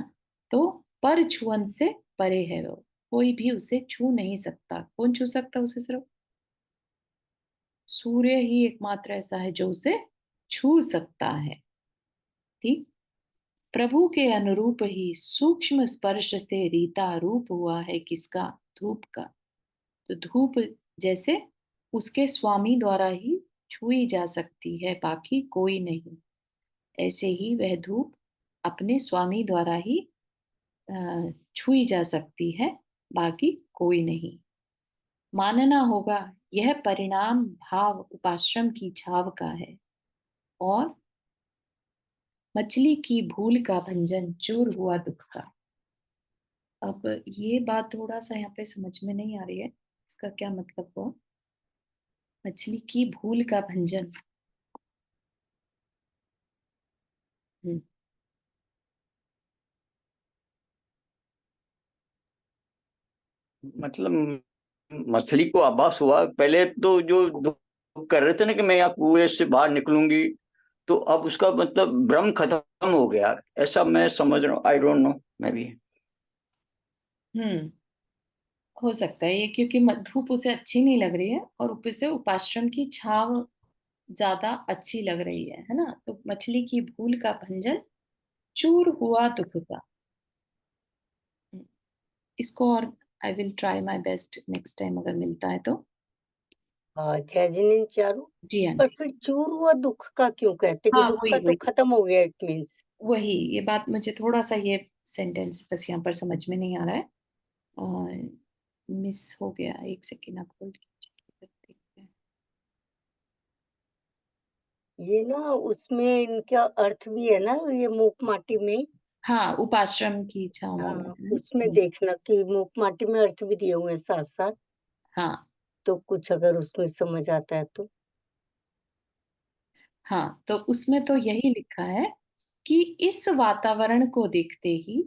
तो पर छुअन से परे है वो, कोई भी उसे छू नहीं सकता। कौन छू सकता उसे? सिर्फ सूर्य ही एकमात्र ऐसा है जो उसे छू सकता है, ठीक? प्रभु के अनुरूप ही सूक्ष्म स्पर्श से रीता रूप हुआ है किसका? धूप का। तो धूप जैसे उसके स्वामी द्वारा ही छुई जा सकती है, बाकी कोई नहीं, ऐसे ही वह धूप अपने स्वामी द्वारा ही छुई जा सकती है, बाकी कोई नहीं। मानना होगा यह परिणाम भाव उपाश्रम की छाव का है। और मछली की भूल का भंजन चूर हुआ दुख का। अब ये बात थोड़ा सा यहाँ पे समझ में नहीं आ रही है, इसका क्या मतलब हुआ? मछली की भूल का भंजन। हम्म। मतलब मछली को आभास हुआ, पहले तो जो दुख कर रहे थे ना कि मैं यहाँ कुएं से बाहर निकलूंगी, तो अब उसका मतलब भ्रम खत्म हो गया, ऐसा मैं समझ रहा हूँ। आई डोंट नो, मैं भी। हम्म, हो सकता है ये, क्योंकि धूप उसे अच्छी नहीं लग रही है और ऊपर से उपाश्रम की छाव ज्यादा अच्छी लग रही है ना? तो मछली की भूल का भंजन चूर हुआ दुख का। हम्म, इसको और I will try my best next time अगर मिलता है तो। हाँ, जैजनीन चारू। जी पर आंटी। फिर चूर हुआ दुःख का क्यों कहते कि हाँ, दुःख वही का तो वही खत्म हो गया, इट मीन्स। वही, ये बात मुझे थोड़ा सा, ये सेंटेंस बस यहाँ पर समझ में नहीं आ रहा है, और मिस हो गया। एक सेकेंड, आप होल्ड कीजिए, देखते हैं। ये ना उसमें इनका अर्थ भी है ना, ये मूक माटी में। हाँ, उपाश्रम की छाव वाला हाँ, जो है ना। उसमें देखना कि मूक माटी में अर्थ भी दिए हुए हैं साथ-साथ, हाँ तो कुछ अगर उसमें समझ आता है तो। हाँ, तो उसमें तो यही लिखा है कि इस वातावरण को देखते ही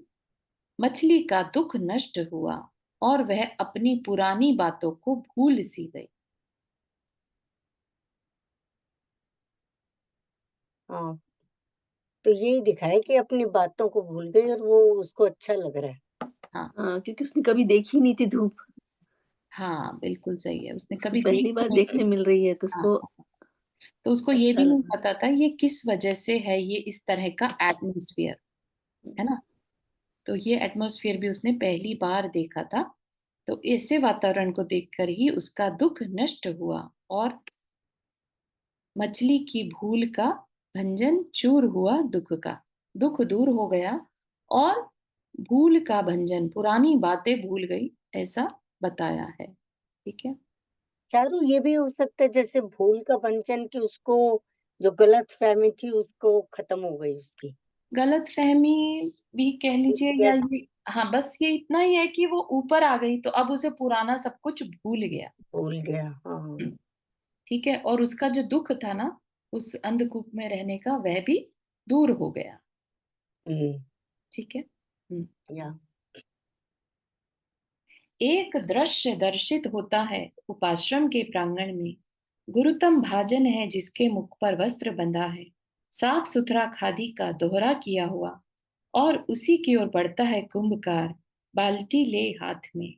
मछली का दुख नष्ट हुआ और वह अपनी पुरानी बातों को भूल सी गई। हाँ, तो यही दिखा है कि अपनी बातों को भूल गई और वो उसको अच्छा लग रहा है। हाँ, हाँ, क्योंकि उसने कभी देखी नहीं थी धूप, हाँ, बिल्कुल सही है। उसने उसको कभी पहली देखी बार नहीं देखने थी। मिल रही है तो हाँ, उसको हाँ। तो उसको ये अच्छा भी नहीं लगा। पता था ये किस वजह से है, ये इस तरह का एटमॉस्फेयर, है ना? तो ये एटमॉस्फेयर भी उसने पहली बार देखा था। तो ऐसे वातावरण को देखकर ही उसका दुख नष्ट हुआ और मछली की भूल का भंजन चूर हुआ दुख का। दुख दूर हो गया और भूल का भंजन, पुरानी बातें भूल गई, ऐसा बताया है। ठीक है। चारू ये भी हो सकता है जैसे भूल का भंजन कि उसको जो गलतफ़हमी थी उसको खत्म हो गई उसकी। गलतफहमी भी कह लीजिए या जैसे ये, हाँ, बस ये इतना ही है कि वो ऊपर आ गई तो अब उसे पुराना सब कुछ भूल गया। भूल गया, हाँ। हम्म, ठीक है। और उसका जो दुख था ना उस अंधकूप में रहने का, वह भी दूर हो गया। हुँ, ठीक है। या एक दृश्य दर्शित होता है उपाश्रम के प्रांगण में। गुरुतम भाजन है जिसके मुख पर वस्त्र बंधा है, साफ सुथरा खादी का दोहरा किया हुआ, और उसी की ओर बढ़ता है कुंभकार बाल्टी ले हाथ में।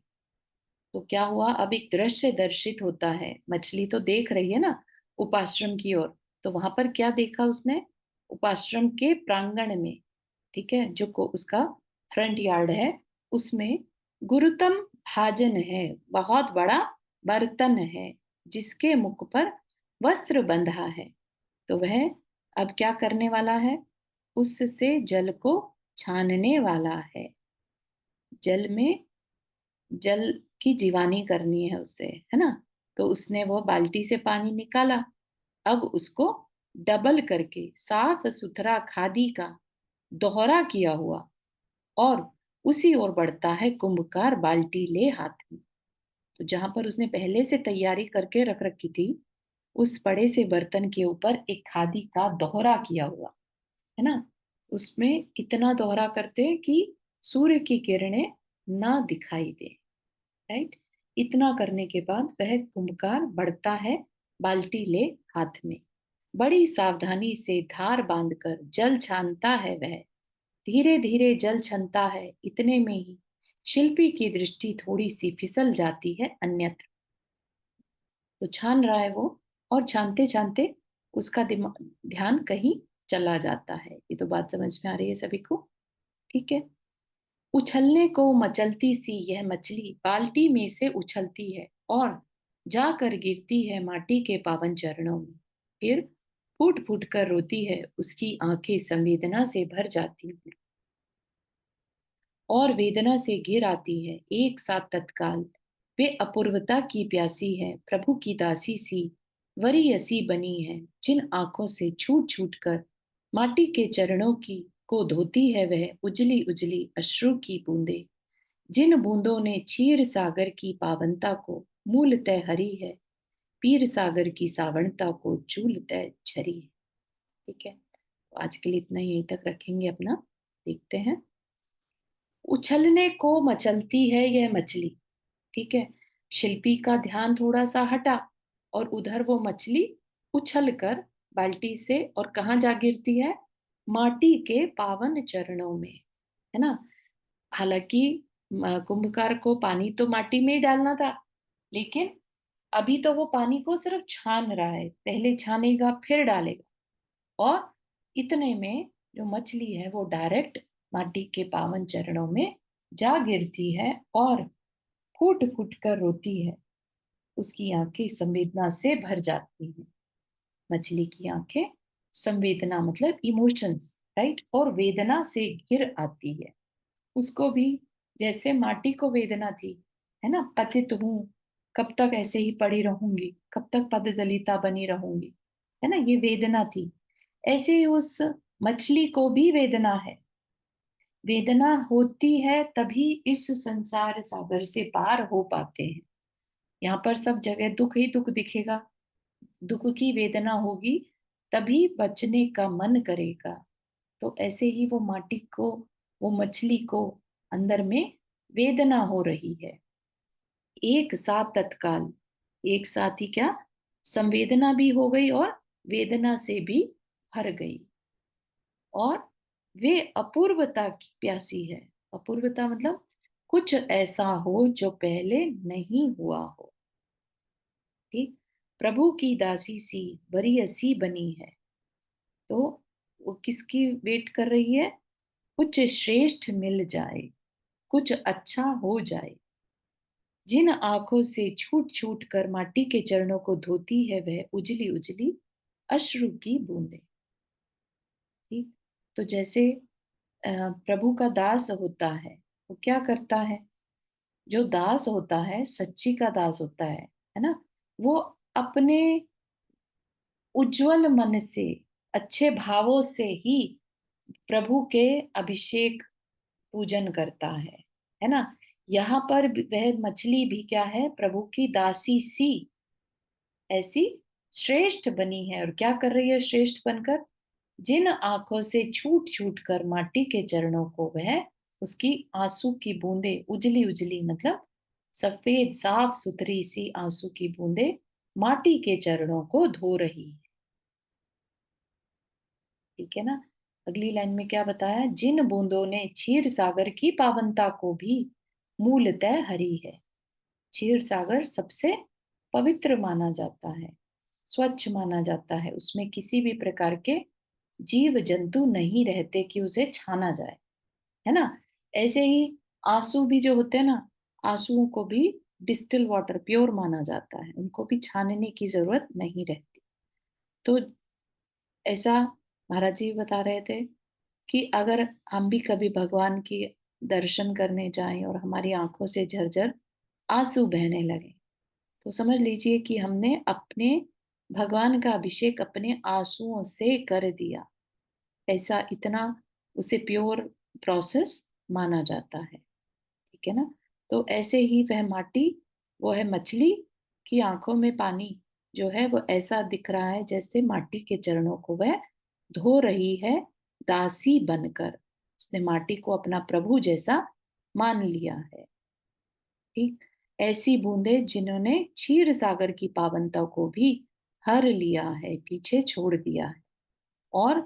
तो क्या हुआ, अब एक दृश्य दर्शित होता है। मछली तो देख रही है ना उपाश्रम की ओर। तो वहां पर क्या देखा उसने, उपाश्रम के प्रांगण में, ठीक है, जो को उसका फ्रंट यार्ड है, उसमें गुरुतम भाजन है, बहुत बड़ा बर्तन है जिसके मुख पर वस्त्र बंधा है। तो वह अब क्या करने वाला है, उससे जल को छानने वाला है। जल में जल की जीवानी करनी है उसे, है ना? तो उसने वो बाल्टी से पानी निकाला। अब उसको डबल करके साफ सुथरा खादी का दोहरा किया हुआ, और उसी ओर बढ़ता है कुंभकार बाल्टी ले हाथ में। तो जहां पर उसने पहले से तैयारी करके रख रखी थी, उस बड़े से बर्तन के ऊपर एक खादी का दोहरा किया हुआ, है ना? उसमें इतना दोहरा करते कि सूर्य की किरणें ना दिखाई दे। राइट। इतना करने के बाद वह कुंभकार बढ़ता है बाल्टी ले हाथ में। बड़ी सावधानी से धार बांधकर जल छानता है वह। धीरे धीरे जल छनता है, इतने में ही शिल्पी की दृष्टि थोड़ी सी फिसल जाती है अन्यत्र। तो छान रहा है वो, और छानते छानते उसका दिमाग ध्यान कहीं चला जाता है। ये तो बात समझ में आ रही है सभी को? ठीक है। उछलने को मचलती सी यह मछली बाल्टी में से उछलती है और जाकर गिरती है माटी के पावन चरणों में। फिर फूट फूट कर रोती है, उसकी आंखें संवेदना से भर जाती हैं और वेदना से घिर आती है एक साथ तत्काल। वे अपूर्वता की प्यासी है, प्रभु की दासी सी वरीयसी बनी है, जिन आंखों से छूट छूट कर माटी के चरणों की को धोती है वह उजली उजली अश्रु की बूंदे, जिन बूंदों ने क्षीर सागर की पावनता को मूलतः हरी है, पीर सागर की सावणता को चूलतः झरी है। ठीक है। तो आज के लिए इतना ही, यहीं तक रखेंगे अपना। देखते हैं। उछलने को मचलती है यह मछली। ठीक है। शिल्पी का ध्यान थोड़ा सा हटा और उधर वो मछली उछल कर बाल्टी से और कहाँ जा गिरती है, माटी के पावन चरणों में, है ना? हालांकि कुंभकार को पानी तो माटी में ही डालना था, लेकिन अभी तो वो पानी को सिर्फ छान रहा है, पहले छानेगा फिर डालेगा। और इतने में जो मछली है वो डायरेक्ट माटी के पावन चरणों में जा गिरती है और फूट फूट कर रोती है। उसकी आंखें संवेदना से भर जाती हैं। मछली की आंखें, संवेदना मतलब इमोशंस, राइट, और वेदना से गिर आती है। उसको भी जैसे माटी को वेदना थी, है ना, पतित हूं, कब तक ऐसे ही पड़ी रहूंगी, कब तक पद दलिता बनी रहूंगी, है ना, ये वेदना थी। ऐसे ही उस मछली को भी वेदना है। वेदना होती है तभी इस संसार सागर से पार हो पाते हैं। यहाँ पर सब जगह दुख ही दुख दिखेगा, दुख की वेदना होगी तभी बचने का मन करेगा। तो ऐसे ही वो माटी को, वो मछली को अंदर में वेदना हो रही है। एक साथ तत्काल, एक साथ ही क्या, संवेदना भी हो गई और वेदना से भी भर गई। और वे अपूर्वता की प्यासी है। अपूर्वता मतलब कुछ ऐसा हो जो पहले नहीं हुआ हो। ठीक, प्रभु की दासी सी बड़ी असी बनी है। तो वो किसकी वेट कर रही है? कुछ श्रेष्ठ मिल जाए, कुछ अच्छा हो जाए। जिन आंखों से छूट छूट कर माटी के चरणों को धोती है वह उजली उजली अश्रु की बूंदें। ठीक, तो जैसे प्रभु का दास होता है, वो क्या करता है? जो दास होता है, सच्ची का दास होता है ना, वो अपने उज्जवल मन से, अच्छे भावों से ही प्रभु के अभिषेक पूजन करता है ना। यहाँ पर वह मछली भी क्या है? प्रभु की दासी सी ऐसी श्रेष्ठ बनी है। और क्या कर रही है श्रेष्ठ बनकर? जिन आंखों से छूट छूट कर माटी के चरणों को वह उसकी आंसू की बूंदे उजली उजली, मतलब सफेद साफ सुथरी सी आंसू की बूंदे माटी के चरणों को धो रही है। ठीक है ना। अगली लाइन में क्या बताया? जिन बूंदों ने क्षीर सागर की पावनता को भी मूलतः हरी है। क्षीर सागर सबसे पवित्र माना जाता है, स्वच्छ माना जाता है, उसमें किसी भी प्रकार के जीव जंतु नहीं रहते कि उसे छाना जाए, है ना। ऐसे ही आंसू भी जो होते हैं ना, आंसुओं को भी डिस्टिल वाटर प्योर माना जाता है, उनको भी छानने की जरूरत नहीं रहती। तो ऐसा महाराज जी बता रहे थे कि अगर हम भी कभी भगवान की दर्शन करने जाएं और हमारी आंखों से झरझर आंसू बहने लगे, तो समझ लीजिए कि हमने अपने भगवान का अभिषेक अपने आंसुओं से कर दिया। ऐसा इतना उसे प्योर प्रोसेस माना जाता है। ठीक है ना। तो ऐसे ही वह माटी, वो है मछली की आंखों में पानी जो है वो ऐसा दिख रहा है जैसे माटी के चरणों को वह धो रही है दासी बनकर। उसने माटी को अपना प्रभु जैसा मान लिया है। ठीक, ऐसी बूंदे जिन्होंने क्षीर सागर की पावनता को भी हर लिया है, पीछे छोड़ दिया है, और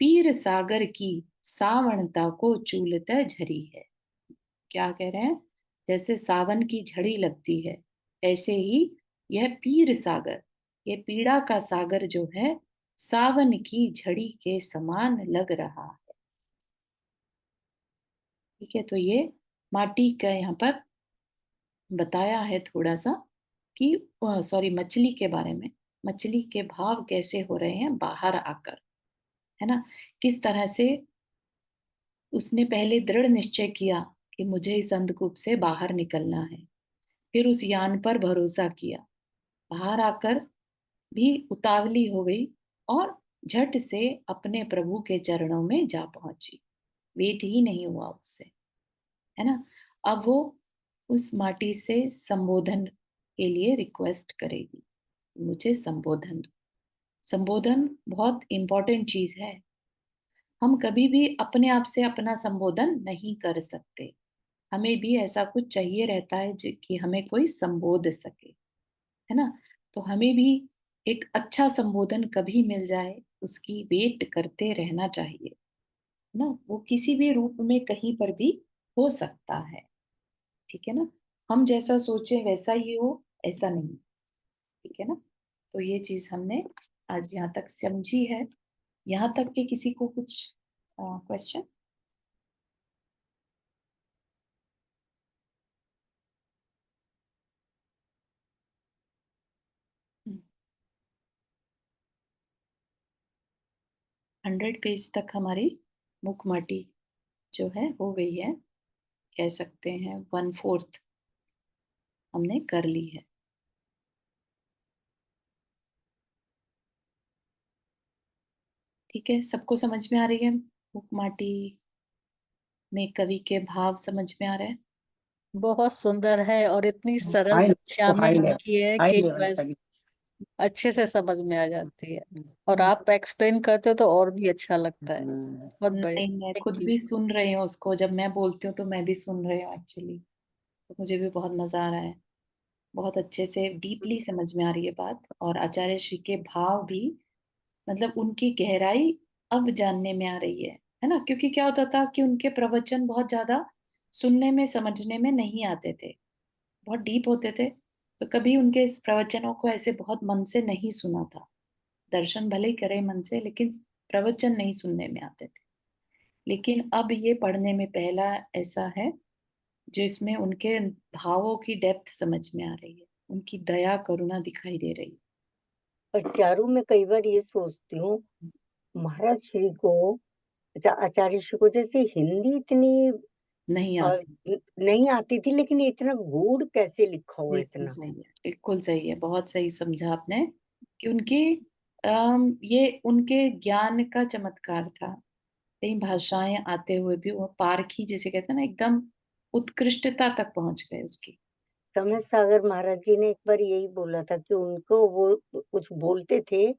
पीर सागर की सावणता को चूलता झरी है। क्या कह रहे हैं? जैसे सावन की झड़ी लगती है, ऐसे ही यह पीर सागर, ये पीड़ा का सागर जो है सावन की झड़ी के समान लग रहा है। ठीक है, तो ये माटी का यहाँ पर बताया है थोड़ा सा कि सॉरी, मछली के बारे में, मछली के भाव कैसे हो रहे हैं बाहर आकर, है ना। किस तरह से उसने पहले दृढ़ निश्चय किया कि मुझे इस अंधकूप से बाहर निकलना है, फिर उस यान पर भरोसा किया, बाहर आकर भी उतावली हो गई और झट से अपने प्रभु के चरणों में जा पहुंची। वेट ही नहीं हुआ उससे, है ना। अब वो उस माटी से संबोधन के लिए रिक्वेस्ट करेगी, मुझे संबोधन। संबोधन बहुत इंपॉर्टेंट चीज है। हम कभी भी अपने आप से अपना संबोधन नहीं कर सकते, हमें भी ऐसा कुछ चाहिए रहता है कि हमें कोई संबोध सके, है ना। तो हमें भी एक अच्छा संबोधन कभी मिल जाए उसकी वेट करते रहना चाहिए, है ना। वो किसी भी रूप में कहीं पर भी हो सकता है। ठीक है ना। हम जैसा सोचे वैसा ही हो, ऐसा नहीं। ठीक है ना। तो ये चीज हमने आज यहाँ तक समझी है। यहाँ तक कि किसी को कुछ क्वेश्चन? 100 पेज तक हमारी मुखमाटी जो है हो गई है, कह सकते हैं 1/4 हमने कर ली है। ठीक है, सबको समझ में आ रही है? मुखमाटी में कवि के भाव समझ में आ रहे हैं? बहुत सुंदर है और इतनी सरल हाई भाषा में हाई लिखी है हाई कि लेवल बस तक। अच्छे से समझ में आ जाती है। और आप एक्सप्लेन करते हो तो और भी अच्छा लगता है। बहुत बढ़िया, नहीं, मैं खुद थैंक यू। भी सुन रही हूँ उसको, जब मैं बोलती हूँ तो मैं भी सुन रही हूँ एक्चुअली। तो मुझे भी बहुत मजा आ रहा है, बहुत अच्छे से डीपली समझ में आ रही है बात। और आचार्य श्री के भाव भी, मतलब उनकी गहराई अब जानने में आ रही है ना। क्योंकि क्या होता था कि उनके प्रवचन बहुत ज्यादा सुनने में समझने में नहीं आते थे, बहुत डीप होते थे। तो कभी उनके इस प्रवचनों को ऐसे बहुत मन से नहीं सुना था। दर्शन भले ही करे मन से, लेकिन प्रवचन नहीं सुनने में आते थे। लेकिन अब ये पढ़ने में पहला ऐसा है जो इसमें उनके भावों की डेप्थ समझ में आ रही है, उनकी दया करुणा दिखाई दे रही है। और चारों में कई बार ये सोचती हूँ, महाराज श्री को, आचार्य श्री को जैसे हिंदी इतनी नहीं अ, आती। नहीं आती थी, लेकिन इतना गूढ़ कैसे लिखा हुआ बिल्कुल इतना। सही है, बिल्कुल सही है, बहुत सही समझा आपने कि उनकी ये उनके ज्ञान का चमत्कार था। कई भाषाएं आते हुए भी वो पारखी जिसे कहते हैं ना, एकदम उत्कृष्टता तक पहुंच गए उसकी। समय सागर महाराज जी ने एक बार यही बोला था कि उनको वो कुछ बोलते थे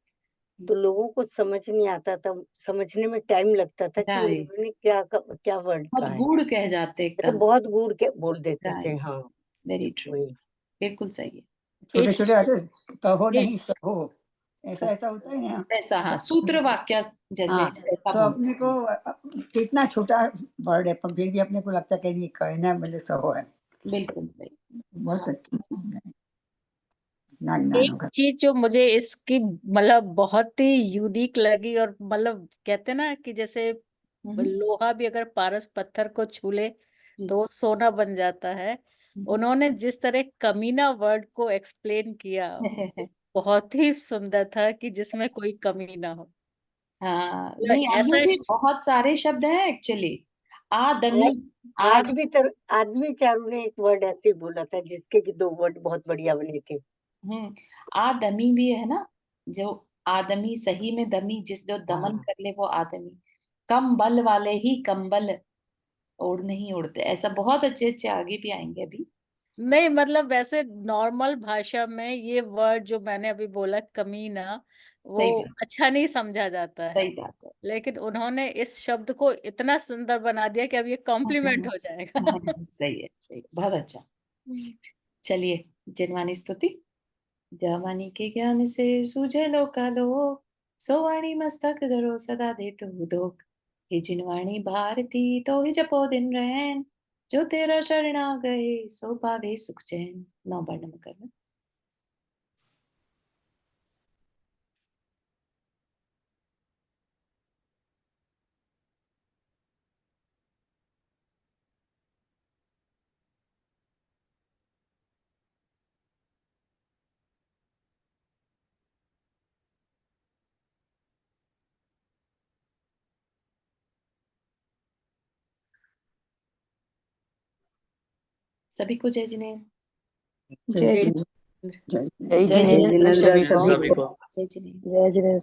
तो लोगों को समझ नहीं आता था, समझने में टाइम लगता था कि राइट, उन्होंने क्या वर्ड बहुत कहा है, गूढ़ कह जाते मतलब एकदम। बहुत गूढ़ के बोल देते थे। राइट, हाँ, वेरी ट्रू, वही। बिल्कुल सही है। छोटे ये छोटे आते कहो ये नहीं सहो, ऐसा ऐसा होता है यहाँ। ऐसा, हाँ, सूत्र वाक्य जैसे हाँ, ऐसा तो अपने बोलते को हैं। कितना छोटा वर्ड है पर फिर भी अपने को लगता है कि ये कहना मतलब सहो है। बिल्कुल सही। बहुत अच्छी चीज है, ज्ञान ज्ञान एक होगा। चीज जो मुझे इसकी मतलब बहुत ही यूनिक लगी, और मतलब कहते ना कि जैसे लोहा भी अगर पारस पत्थर को छू ले जी। तो वो सोना बन जाता है। उन्होंने जिस तरह कमीना वर्ड को एक्सप्लेन किया बहुत ही सुंदर था, कि जिसमें कोई कमी ना हो। हाँ, मतलब नहीं, ऐसा अन्य भी बहुत सारे शब्द हैं एक्चुअली। आदमी, आज आद भी तर आज भी चारू ने एक वर्ड ऐसे ही बोला था जिसके कि 2 वर्ड बहुत बढ़िया बने थे। आदमी भी है ना, जो आदमी सही में दमी, जिस जो दमन हाँ, कर ले वो आदमी। कम बल वाले ही कंबल ओढ़ नहीं उड़ते, ऐसा बहुत अच्छे अच्छे आगे भी आएंगे अभी। नहीं, मतलब वैसे नॉर्मल भाषा में ये वर्ड जो मैंने अभी बोला कमीना, वो सही बात, अच्छा नहीं समझा जाता है। सही बात है। लेकिन उन्होंने इस शब्द को इतना सुंदर बना दिया कि अब ये कॉम्प्लीमेंट हो जाएगा। सही है, सही है, बहुत अच्छा। चलिए, जिनवानी स्तुति। ज्ञावानी के ज्ञान से सूझे लोकालो, सोवाणी मस्तक धरो सदा दे तू दोख। हे जिनवाणी भारती तो ही जपो दिन रैन, जो तेरा शरणा गए सो पावे सुख चैन। 9 बार नमक करना। सभी को जय जिनेन्द्र। जय जय जिनेन्द्र। जय जय जिनेन्द्र सभी को। जय जिनेन्द्र। जय जिनेन्द्र।